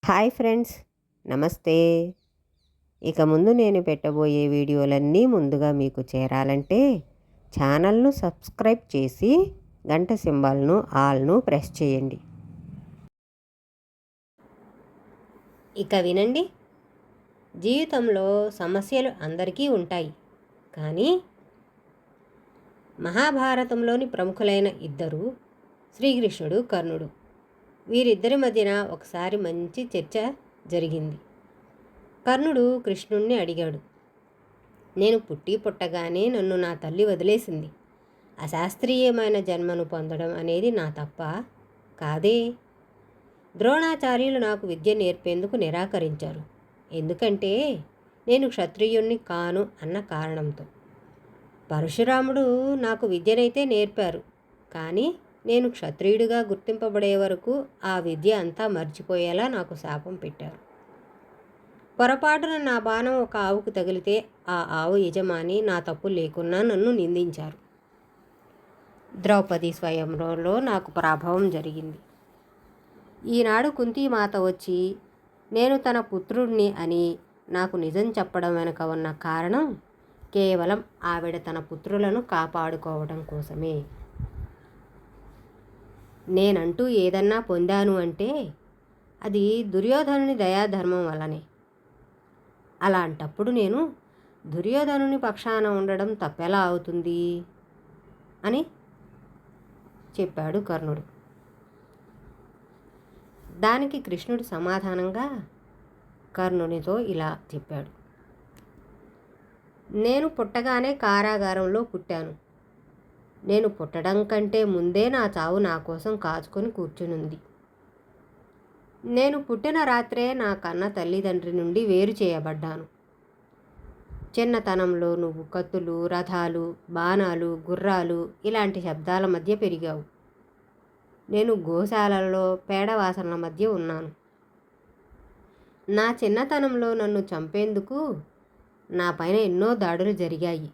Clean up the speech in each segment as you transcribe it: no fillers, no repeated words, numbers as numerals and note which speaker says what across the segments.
Speaker 1: Hi friends, నమస్తే. ఇక ముందు నేను పెట్టబోయే వీడియోలన్నీ ముందుగా మీకు చేరాలంటే ఛానల్ను సబ్స్క్రైబ్ చేసి గంట సింబల్ను ఆల్ను ప్రెస్ చేయండి. ఇక వినండి. జీవితంలో సమస్యలు అందరికీ ఉంటాయి, కానీ మహాభారతంలోని ప్రముఖులైన ఇద్దరు, శ్రీకృష్ణుడు, కర్ణుడు, వీరిద్దరి మధ్యన ఒకసారి మంచి చర్చ జరిగింది. కర్ణుడు కృష్ణుణ్ణి అడిగాడు, నేను పుట్టగానే నన్ను నా తల్లి వదిలేసింది. అశాస్త్రీయమైన జన్మను పొందడం అనేది నా తప్ప కాదే. ద్రోణాచార్యులు నాకు విద్య నేర్పేందుకు నిరాకరించారు. ఎందుకంటే నేను క్షత్రియుణ్ణి కాను అన్న కారణంతో. పరశురాముడు నాకు విద్యనైతే నేర్పారు, కానీ నేను క్షత్రియుడిగా గుర్తింపబడే వరకు ఆ విద్య అంతా మర్చిపోయేలా నాకు శాపం పెట్టారు. పొరపాటున నా బాణం ఒక ఆవుకు తగిలితే ఆ ఆవు యజమాని నా తప్పు లేకున్నా నన్ను నిందించారు. ద్రౌపది స్వయంవరంలో నాకు పరాభవం జరిగింది. ఈనాడు కుంతీమాత వచ్చి నేను తన పుత్రుడిని అని నాకు నిజం చెప్పడం వెనుక ఉన్న కారణం కేవలం ఆవిడ తన పుత్రులను కాపాడుకోవడం కోసమే. నేనంటూ ఏదన్నా పొందాను అంటే అది దుర్యోధనుని దయాధర్మం వల్లనే. అలాంటప్పుడు నేను దుర్యోధనుని పక్షాన ఉండడం తప్పెలా అవుతుంది అని చెప్పాడు కర్ణుడు. దానికి కృష్ణుడు సమాధానంగా కర్ణునితో ఇలా చెప్పాడు, నేను పుట్టగానే కారాగారంలో పుట్టాను. నేను పుట్టడం కంటే ముందే నా చావు నా కోసం కాచుకొని కూర్చునుంది. నేను పుట్టిన రాత్రే నా కన్న తల్లిదండ్రి నుండి వేరు చేయబడ్డాను. చిన్నతనంలో నువ్వు కత్తులు, రథాలు, బాణాలు, గుర్రాలు ఇలాంటి శబ్దాల మధ్య పెరిగావు. నేను గోశాలలో పేడవాసనల మధ్య ఉన్నాను. నా చిన్నతనంలో నన్ను చంపేందుకు నా పైన ఎన్నో దాడులు జరిగాయి.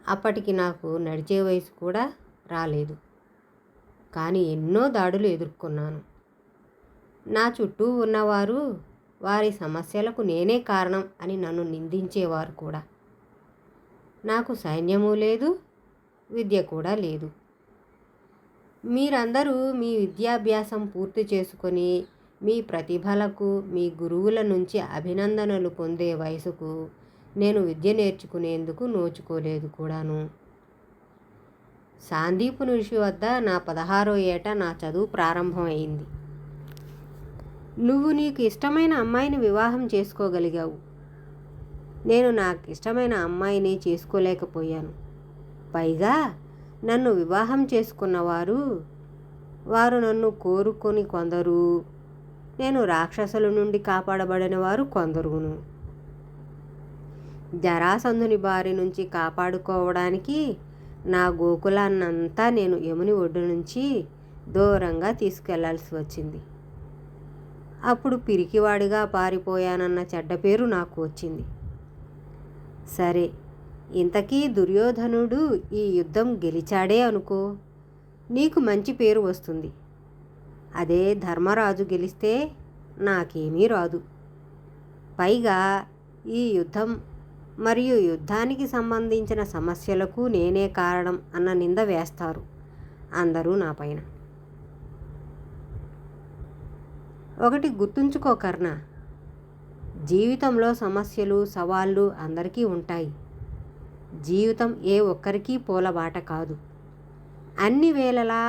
Speaker 1: అప్పటికి నాకు నడిచే వయసు కూడా రాలేదు, కానీ ఎన్నో దాడులు ఎదుర్కొన్నాను. నా చుట్టూ ఉన్నవారు వారి సమస్యలకు నేనే కారణం అని నన్ను నిందించేవారు కూడా. నాకు సైన్యము లేదు, విద్య కూడా లేదు. మీరందరూ మీ విద్యాభ్యాసం పూర్తి చేసుకొని మీ ప్రతిభలకు మీ గురువుల నుంచి అభినందనలు పొందే వయసుకు నేను విద్య నేర్చుకునేందుకు నోచుకోలేదు కూడాను. సాందీపుని ఋషి వద్ద నా 16వ ఏట నా చదువు ప్రారంభమైంది. నువ్వు నీకు ఇష్టమైన అమ్మాయిని వివాహం చేసుకోగలిగావు. నేను నాకు ఇష్టమైన అమ్మాయిని చేసుకోలేకపోయాను. పైగా నన్ను వివాహం చేసుకున్నవారు వారు నన్ను కోరుకొని కొందరు, నేను రాక్షసుల నుండి కాపాడబడిన వారు కొందరును. జరాసంధుని బారి నుంచి కాపాడుకోవడానికి నా గోకులాన్నంతా నేను యముని ఒడ్డు నుంచి దూరంగా తీసుకెళ్లాల్సి వచ్చింది. అప్పుడు పిరికివాడిగా పారిపోయానన్న చెడ్డ పేరు నాకు వచ్చింది. సరే, ఇంతకీ దుర్యోధనుడు ఈ యుద్ధం గెలిచాడే అనుకో, నీకు మంచి పేరు వస్తుంది. అదే ధర్మరాజు గెలిస్తే నాకేమీ రాదు. పైగా ఈ యుద్ధం మరియు యుద్ధానికి సంబంధించిన సమస్యలకు నేనే కారణం అన్న నింద వేస్తారు అందరూ నా పైన. ఒకటి గుర్తుంచుకో కర్ణ, జీవితంలో సమస్యలు, సవాళ్ళు అందరికీ ఉంటాయి. జీవితం ఏ ఒక్కరికి పూలబాట కాదు. అన్ని వేళలా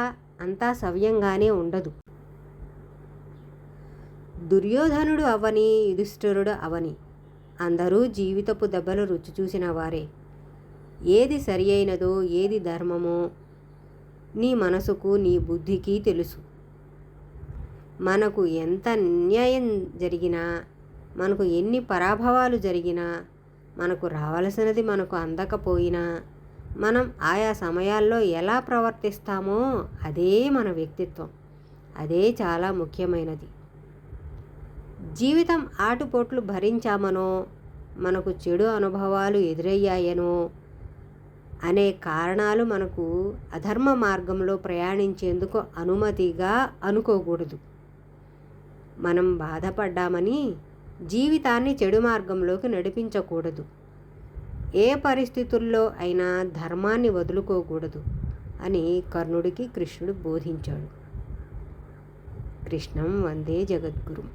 Speaker 1: అంతా సవ్యంగానే ఉండదు. దుర్యోధనుడు అవని, యుధిష్ఠిరుడు అవని, అందరూ జీవితపు దెబ్బలు రుచి చూసిన వారే. ఏది సరి అయినదో, ఏది ధర్మమో నీ మనసుకు, నీ బుద్ధికి తెలుసు. మనకు ఎంత అన్యాయం జరిగినా, మనకు ఎన్ని పరాభవాలు జరిగినా, మనకు రావలసినది మనకు అందకపోయినా, మనం ఆయా సమయాల్లో ఎలా ప్రవర్తిస్తామో అదే మన వ్యక్తిత్వం. అదే చాలా ముఖ్యమైనది. జీవితం ఆటుపోట్లు భరించామనో, మనకు చెడు అనుభవాలు ఎదురయ్యాయనో అనే కారణాలు మనకు అధర్మ మార్గంలో ప్రయాణించేందుకు అనుమతిగా అనుకోకూడదు. మనం బాధపడ్డామని జీవితాన్ని చెడు మార్గంలోకి నడిపించకూడదు. ఏ పరిస్థితుల్లో అయినా ధర్మాన్ని వదులుకోకూడదు అని కర్ణుడికి కృష్ణుడు బోధించాడు. కృష్ణం వందే జగద్గురుం.